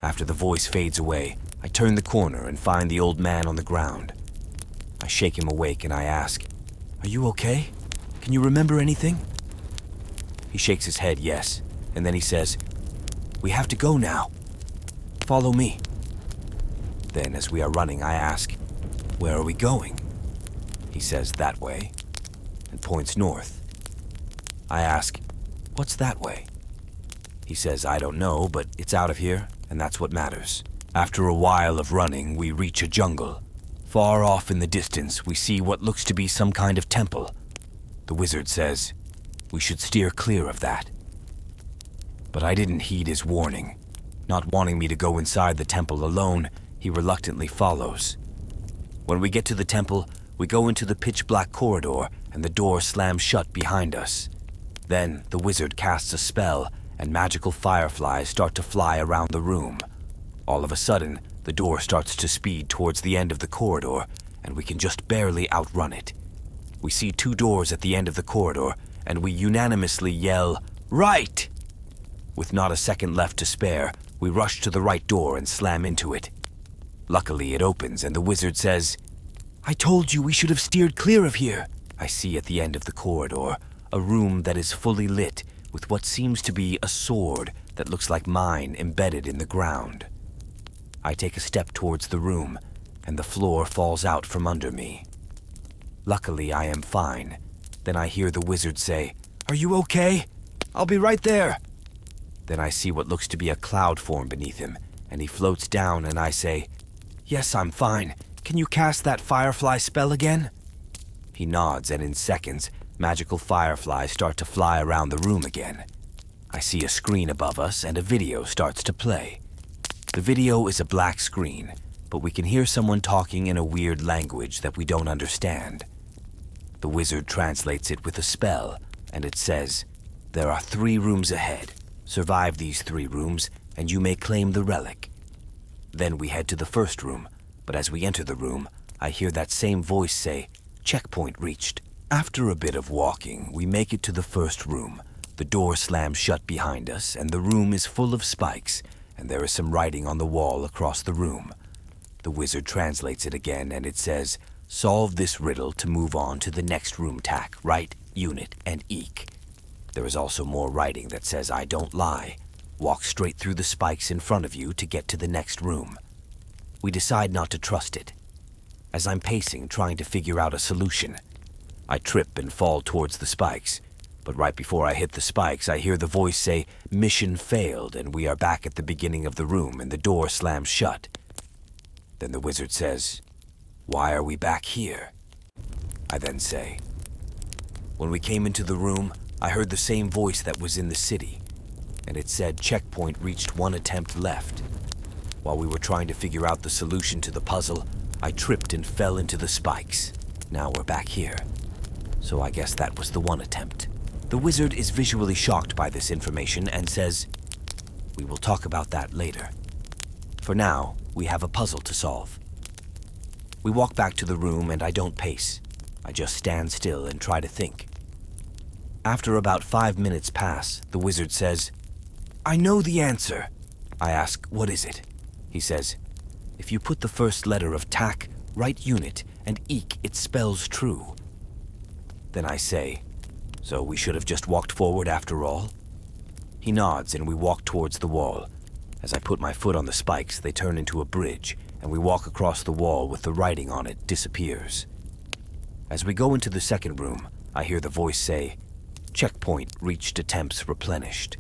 After the voice fades away, I turn the corner and find the old man on the ground. I shake him awake and I ask, "Are you okay? Can you remember anything?" He shakes his head yes, and then he says, "We have to go now. Follow me." Then as we are running, I ask, "Where are we going?" He says, "That way," and points north. I ask, "What's that way?" He says, "I don't know, but it's out of here, and that's what matters." After a while of running, we reach a jungle. Far off in the distance, we see what looks to be some kind of temple. The wizard says, we should steer clear of that. But I didn't heed his warning. Not wanting me to go inside the temple alone, he reluctantly follows. When we get to the temple, we go into the pitch-black corridor, and the door slams shut behind us. Then the wizard casts a spell, and magical fireflies start to fly around the room. All of a sudden, the door starts to speed towards the end of the corridor, and we can just barely outrun it. We see 2 doors at the end of the corridor, and we unanimously yell, "Right!" With not a second left to spare, we rush to the right door and slam into it. Luckily, it opens, and the wizard says, "I told you we should have steered clear of here." I see at the end of the corridor a room that is fully lit with what seems to be a sword that looks like mine embedded in the ground. I take a step towards the room, and the floor falls out from under me. Luckily, I am fine. Then I hear the wizard say, "Are you okay? I'll be right there." Then I see what looks to be a cloud form beneath him, and he floats down, and I say, "Yes, I'm fine. Can you cast that firefly spell again?" He nods, and in seconds, magical fireflies start to fly around the room again. I see a screen above us, and a video starts to play. The video is a black screen, but we can hear someone talking in a weird language that we don't understand. The wizard translates it with a spell, and it says, "There are 3 rooms ahead. Survive these 3 rooms, and you may claim the relic." Then we head to the first room, but as we enter the room, I hear that same voice say, "Checkpoint reached." After a bit of walking, we make it to the first room. The door slams shut behind us, and the room is full of spikes, and there is some writing on the wall across the room. The wizard translates it again, and it says, "Solve this riddle to move on to the next room tack, right, unit, and eek." There is also more writing that says, "I don't lie. Walk straight through the spikes in front of you to get to the next room." We decide not to trust it. As I'm pacing, trying to figure out a solution, I trip and fall towards the spikes. But right before I hit the spikes, I hear the voice say, "Mission failed," and we are back at the beginning of the room, and the door slams shut. Then the wizard says, "Why are we back here?" I then say, "When we came into the room, I heard the same voice that was in the city, and it said checkpoint reached 1 attempt left. While we were trying to figure out the solution to the puzzle, I tripped and fell into the spikes. Now we're back here. So I guess that was the 1 attempt." The wizard is visually shocked by this information and says, "We will talk about that later. For now, we have a puzzle to solve." We walk back to the room, and I don't pace. I just stand still and try to think. After about 5 minutes pass, the wizard says, "I know the answer." I ask, "What is it?" He says, "If you put the first letter of tack, right unit, and eek, it spells true." Then I say, "So we should have just walked forward after all?" He nods, and we walk towards the wall. As I put my foot on the spikes, they turn into a bridge, and we walk across the wall with the writing on it disappears. As we go into the second room, I hear the voice say, "Checkpoint reached, attempts replenished."